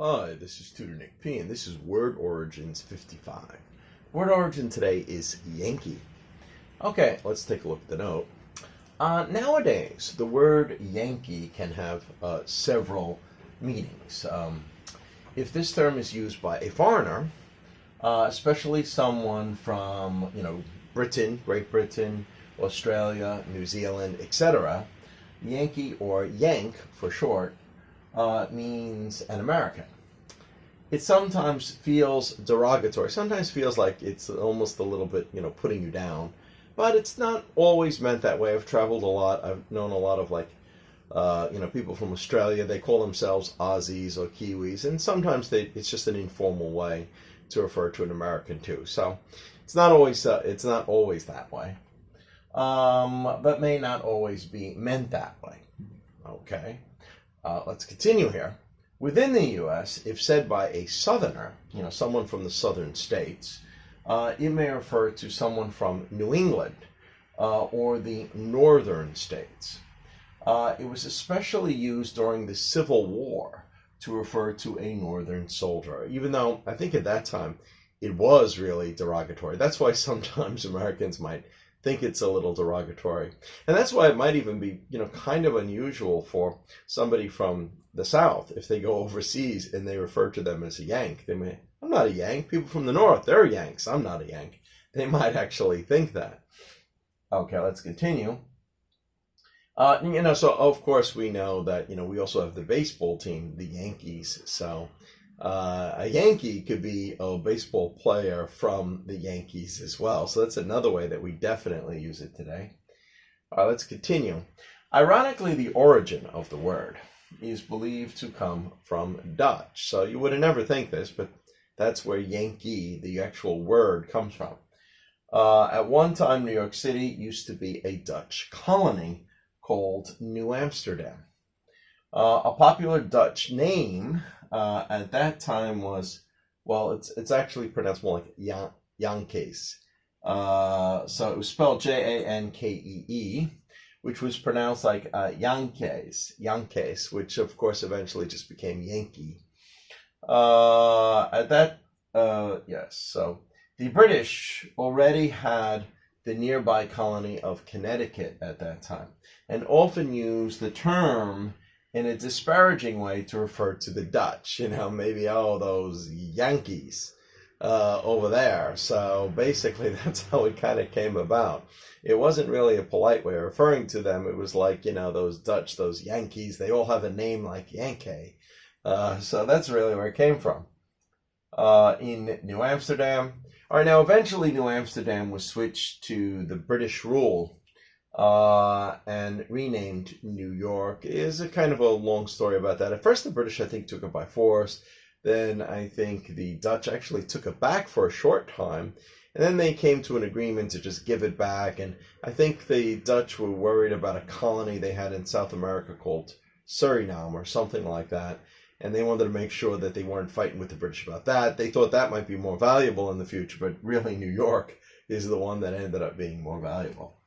Hi, this is Tutor Nick P, and this is Word Origins 55. Word origin today is Yankee. Okay, let's take a look at the note. Nowadays, the word Yankee can have several meanings. If this term is used by a foreigner, especially someone from, Britain, Great Britain, Australia, New Zealand, etc., Yankee or Yank for short means an American. It sometimes feels derogatory. Sometimes feels like it's almost a little bit, putting you down. But it's not always meant that way. I've traveled a lot. I've known a lot of people from Australia. They call themselves Aussies or Kiwis, and sometimes it's just an informal way to refer to an American too. So it's not always that way, but may not always be meant that way. Okay. Let's continue here. Within the U.S., if said by a Southerner, someone from the southern states, it may refer to someone from New England or the northern states. It was especially used during the Civil War to refer to a northern soldier, even though I think at that time it was really derogatory. That's why sometimes Americans might think it's a little derogatory. And that's why it might even be, kind of unusual for somebody from the South, if they go overseas and they refer to them as a Yank. They may, I'm not a Yank. People from the North, they're Yanks. I'm not a Yank. They might actually think that. Okay, let's continue. So of course we know that, we also have the baseball team, the Yankees. So a Yankee could be a baseball player from the Yankees as well. So that's another way that we definitely use it today. Let's continue. Ironically, the origin of the word is believed to come from Dutch. So you would never think this, but that's where Yankee, the actual word, comes from. At one time, New York City used to be a Dutch colony called New Amsterdam. A popular Dutch name at that time was, it's actually pronounced more like Yankees. So it was spelled Jankee, which was pronounced like Yankees, which of course eventually just became Yankee. Yes, so the British already had the nearby colony of Connecticut at that time, and often used the term in a disparaging way to refer to the Dutch, maybe, those Yankees over there. So basically that's how it kind of came about. It wasn't really a polite way of referring to them. It was like, those Dutch, those Yankees, they all have a name like Yankee. So that's really where it came from. In New Amsterdam. All right, now eventually New Amsterdam was switched to the British rule and renamed New York. It is a kind of a long story about that. At first the British, I think, took it by force. Then I think the Dutch actually took it back for a short time. And then they came to an agreement to just give it back. And I think the Dutch were worried about a colony they had in South America called Suriname or something like that. And they wanted to make sure that they weren't fighting with the British about that. They thought that might be more valuable in the future, but really New York is the one that ended up being more valuable.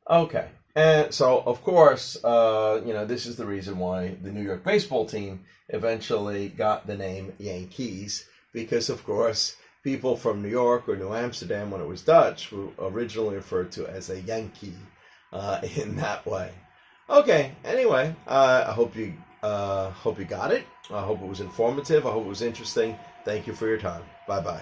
Okay, and so of course, this is the reason why the New York baseball team eventually got the name Yankees, because of course, people from New York or New Amsterdam, when it was Dutch, were originally referred to as a Yankee in that way. Okay, anyway, I hope you got it. I hope it was informative. I hope it was interesting. Thank you for your time. Bye-bye.